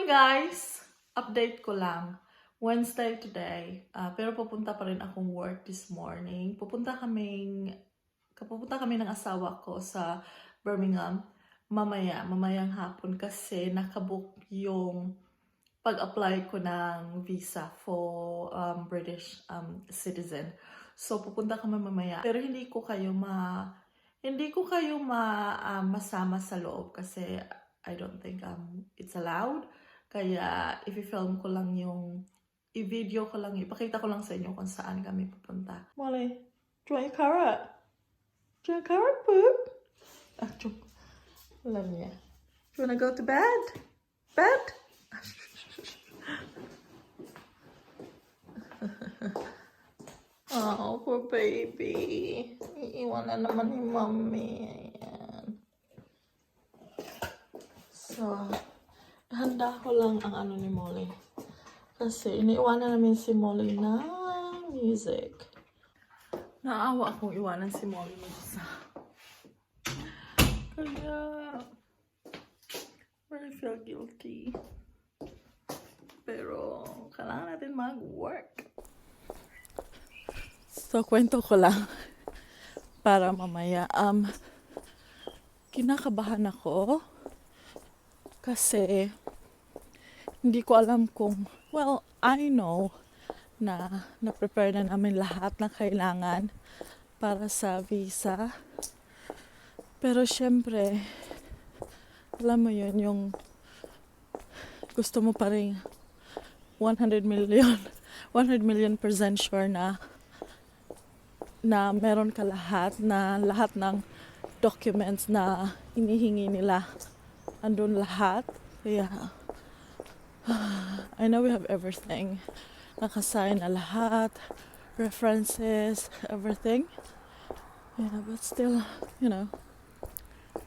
guys! Update ko lang. Wednesday today. Pero pupunta pa rin akong work this morning. Pupunta kami ng asawa ko sa Birmingham mamayang hapon kasi nakabook yung pag-apply ko ng visa for British citizen. So pupunta kami mamaya. Pero hindi ko kayo masama sa loob kasi I don't think it's allowed. Kaya i-film ko lang i-video ko lang, ipakita ko lang sa inyo kung saan kami pupunta. Molly, do you want your carrot? Do you want carrot, poop? Alam niya. Do you wanna go to bed? Bed? Oh, poor baby. Iiwan na naman ni mommy. Ayan. So, handa ko lang ang ano ni Molly. Kasi iniiwanan namin si Molly ng music. Naawa akong iwanan si Molly mag-isa. Kaya, I feel guilty. Pero, kailangan natin mag-work. So, kwento ko lang para mamaya. Kinakabahan ako kasi hindi ko alam kung, well, I know na na-prepare na namin lahat ng kailangan para sa visa. Pero syempre, alam mo yun, yung gusto mo pa rin 100 million % sure na meron ka lahat ng documents na hinihingi nila. Andun lahat. Kaya, I know we have everything. Nakasign na lahat. References, everything. Yeah, but still,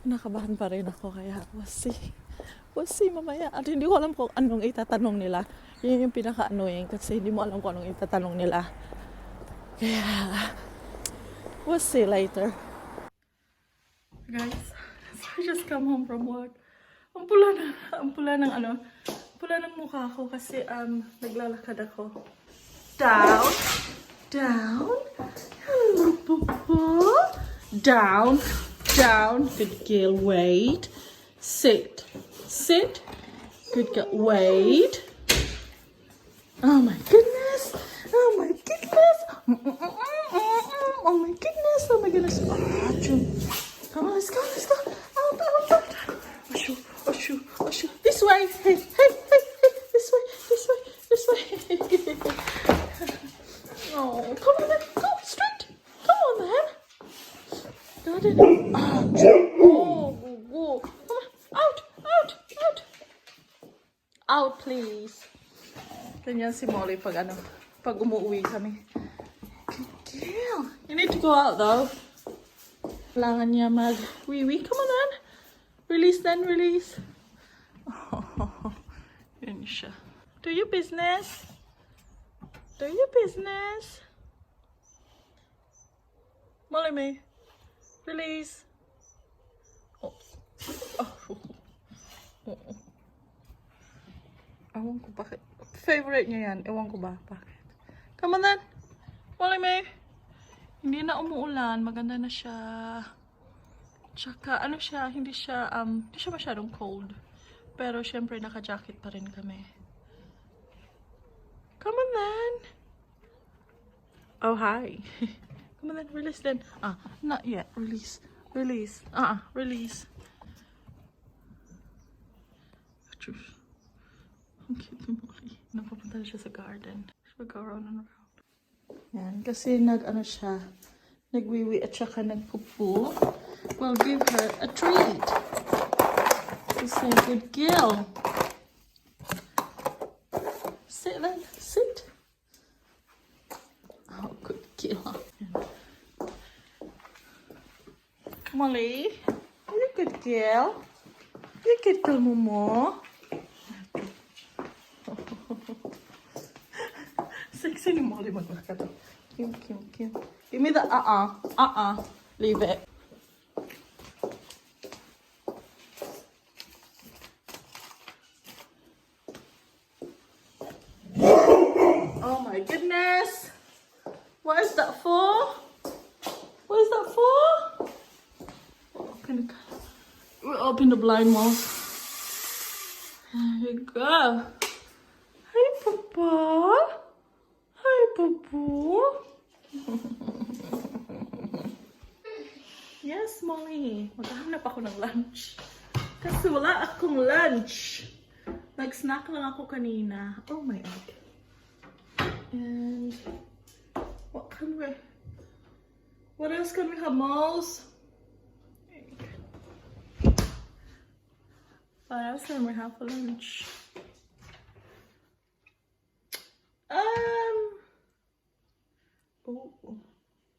nakabahan pa rin ako. Kaya, we'll see mamaya. At hindi ko alam kung anong itatanong nila. Yun yung pinaka-annoying kasi hindi mo alam kung anong itatanong nila. Kaya, we'll see later. Guys, so I just come home from work. Ang pula ng mukha ko kasi naglalakad ako. Down. Hello, Papa. Down. Good girl, wait. Sit. Good girl, wait. Oh my goodness. Oh my goodness. Come on, let's go. Out. Oh, shoo. This way. Hey. This way. Oh, come on then. Go straight. Come on then. Got it. Oh. Come on. Out. Out, please. Ganyan si Molly pag umuwi kami. Good girl. You need to go out though. Kailangan niya mag-wee-wee. Come on then. Release. Oh, yun siya. Do your business. Molly May. Release. Oh. Ewan ko bakit. Favorite niya yan. Ewan ko ba bakit. Come on then. Molly May. Hindi na umuulan. Maganda na siya. Tsaka, hindi siya masyadong cold. Pero, syempre, naka-jacket pa rin kami. Come on then. Oh, hi. Come on then, release then. Not yet. Release. Release. Ang cute ni Molly. Napapunta na siya sa garden. She'll go around and around. Yan, kasi nagwiwi at saka nagpupu. We'll give her a treat. She's a good girl. Sit then. Sit. Oh, good girl. Molly, you're a good girl. You're a good girl, Momo. Sexy ni Molly maglakad. Kim. Give me the leave it. goodness. What is that for? What is that for? We'll open the blind mouse. There you go. Hi, Papa. Hi, Papa. Yes, Molly. Maghahanap ako ng lunch. Kasi wala akong lunch. Nag-snack lang ako kanina. Oh my God. And what else can we have, Mouse? What else can we have for lunch? Oh,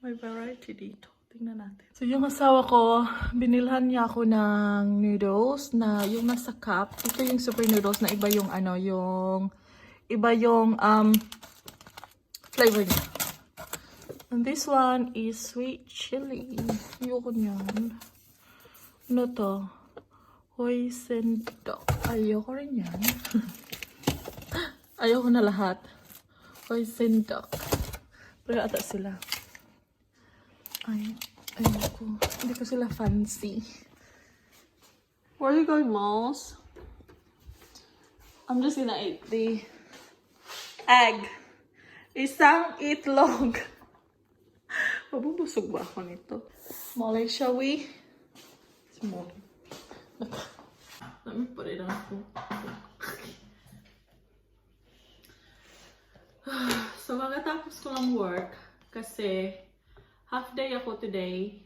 may variety dito. Tingnan natin. So, yung asawa ko, binilhan niya ako ng noodles na yung nasa cup. Ito yung super noodles na iba yung flavor niya. And this one is sweet chili. Ayoko niyan. Ano to? Hoisin duck. Ayoko rin yan. Ayoko na lahat. Hoisin duck. Pero ata sila. Ayoko. Hindi ko sila fancy. Where are you going, Mouse? I'm just gonna eat the egg. Isang itlog. Mabubusog ba ako nito? Molly, shall we? Small. Let me put it on. So, pagkatapos ko lang work, kasi half day ako today.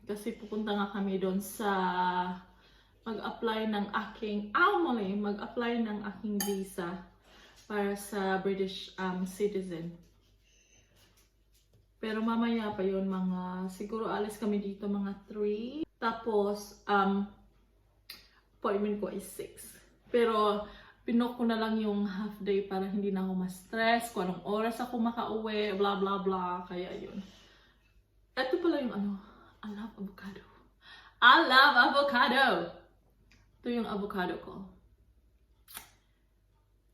Kasi pupunta nga kami doon sa mag-apply ng aking visa para sa British citizen. Pero mamaya pa yun, siguro alis kami dito mga 3. Tapos, appointment ko is 6. Pero, pinok ko na lang yung half day para hindi na ako ma-stress kung anong oras ako makauwi, blah blah blah. Kaya yun. Ito pala yung I love avocado. I love avocado! Ito yung avocado ko.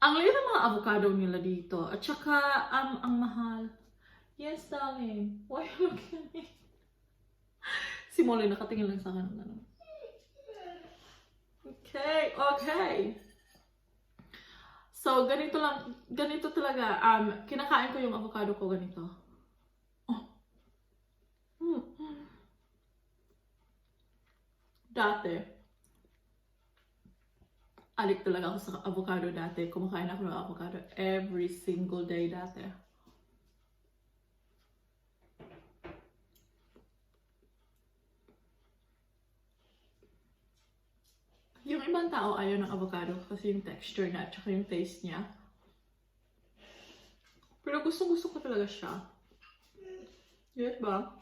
Ang liit ng mga avocado nila dito. At saka, ang mahal. Yes, darling. Why are you looking at me? Si Molly nakatingin lang sa akin. Okay. So, ganito talaga. Kinakain ko yung avocado ko ganito. Dati, addict talaga ako sa avocado dati. Kumakain ako ng avocado every single day dati. Yung ibang tao ayaw ng avocado kasi yung texture niya at saka yung taste niya. Pero gusto ko talaga siya. Yes ba?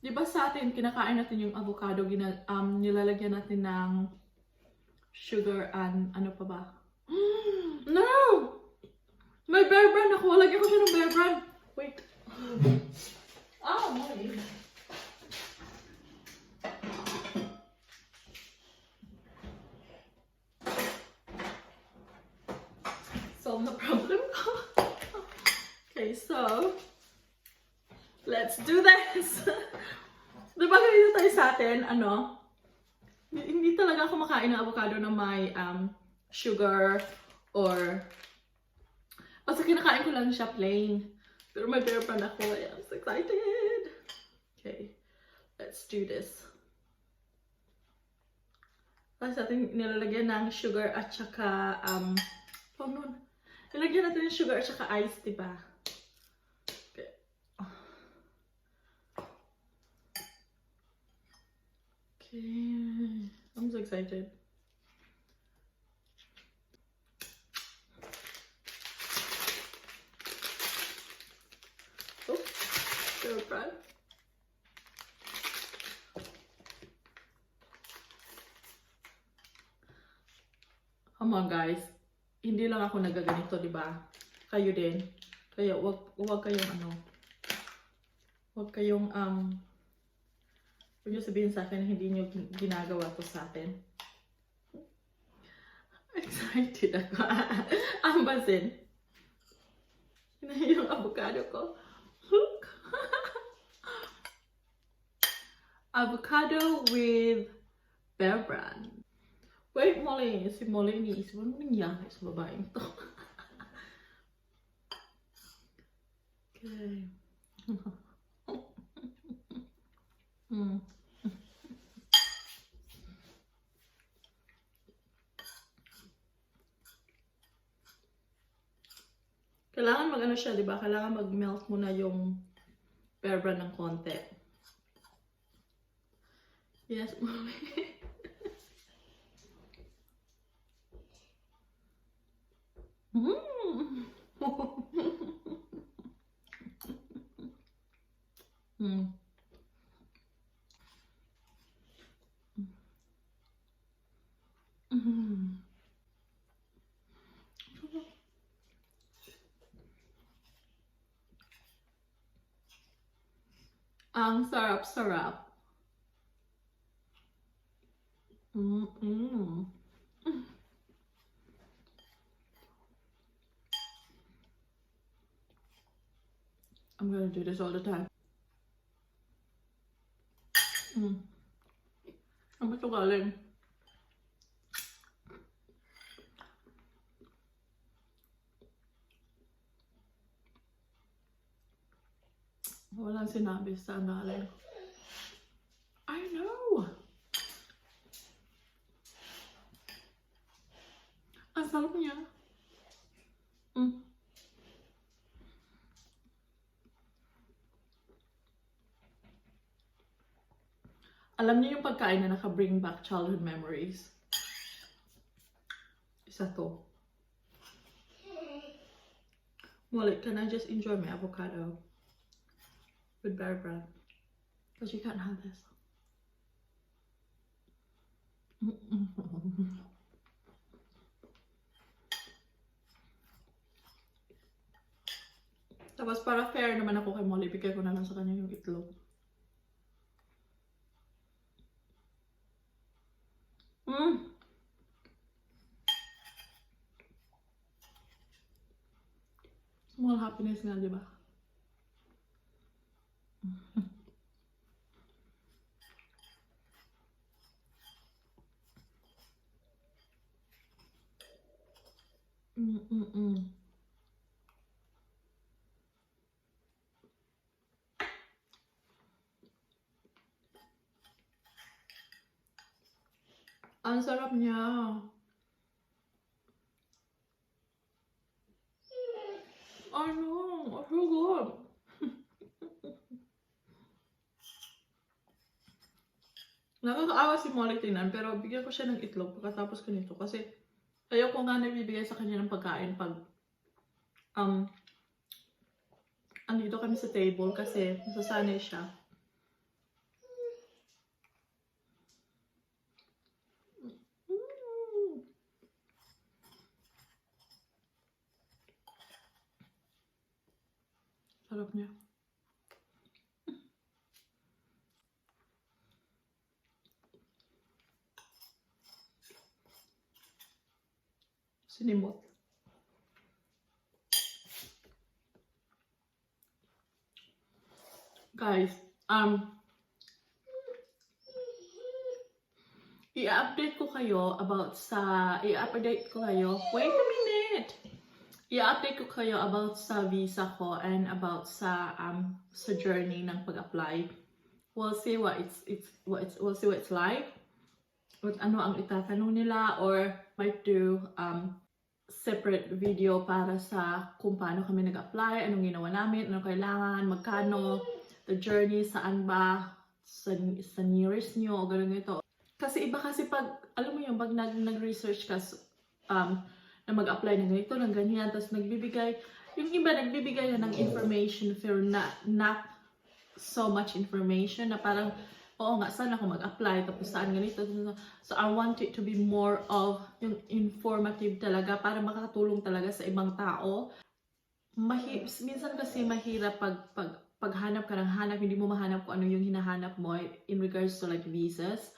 Diba sa atin, kinakain natin yung avocado, nilalagyan natin ng sugar and ano pa ba? No! May bear brand ako! Lagyan ko siya ng bear brand! Wait. Molly. Solve the problem. Okay, so let's do this. Diba ganito tayo sa atin, hindi talaga ako makain ng avocado na may sugar or basta kinakain ko lang siya plain. Pero may bear brand ako. I'm so excited. Okay, let's do this. Tapos natin nilalagyan ng sugar at saka nilagyan natin ng sugar at saka ice, diba? Okay. Okay. I'm so excited. Oh, so proud. Come on, guys. Hindi lang ako nagaganito, di ba? Kayo din. Kaya wag kayong wag kayong huwag niyo sabihin sa akin na hindi niyo ginagawa to sa atin. Excited. excited ako. Ang basin. Yung avocado ko. Avocado with bear brand. Wait, Molly. Si Molly iniisip mo nangyari sa babaeng to. Okay. Kailangan mag-ano siya, di ba? Kailangan mag-melt muna yung bear brand ng konti. Yes, Mommy. Ang sarap-sarap. I'm gonna do this all the time. Ang ito galing. Walang sinabi sa galing. I know! Ang sarap niya. Alam niyo yung pagkain na naka-bring back childhood memories? Isa to. Well, can I just enjoy my avocado with bear brand? Because you can't have this. Tapos para fair naman ako kay Molly, bigay ko na lang sa kanya yung itlog. Small happiness nga, di ba? Ang sarap niya. I know, I feel good. Nakakaawa si Molly tingnan, pero bigyan ko siya ng itlog pagkatapos ko nito kasi ayoko nga nabibigay sa kanya ng pagkain pag andito kami sa table kasi nasasanay siya. Sarap niya. Sinimot. Guys, i-update ko kayo about sa, wait a minute! I-update ko kayo about sa visa ko and about sa journey ng pag-apply. We'll see what it's like. What ano ang itatanong nila, or might do separate video para sa kung paano kami nag-apply, anong ginawa namin, anong kailangan, magkano, the journey, saan ba, sa nearest nyo, o gano'n ito. Kasi iba kasi pag, alam mo yung pag nag-research ka na mag-apply ng ganito, ng ganyan, tapos nagbibigay, yung iba nagbibigay na ng information pero not so much information na parang, oo nga, saan ako mag-apply, tapos saan ganito. So I want it to be more of yung informative talaga para makakatulong talaga sa ibang tao. Minsan kasi mahirap paghanap ka ng hanap, hindi mo mahanap kung ano yung hinahanap mo in regards to like visas.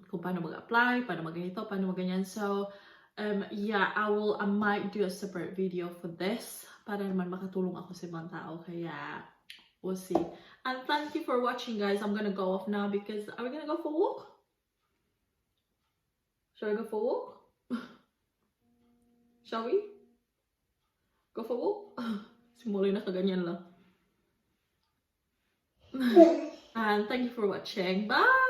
Kung paano mag-apply, paano mag-ganito, paano mag-ganyan. So, Yeah, I might do a separate video for this para naman makatulong ako sa ibang tao, kaya we'll see. And thank you for watching, guys. I'm gonna go off now because are we gonna go for a walk? Shall we go for a walk? Shall we? Go for a walk? Simulay na kaganyan lang. And thank you for watching. Bye!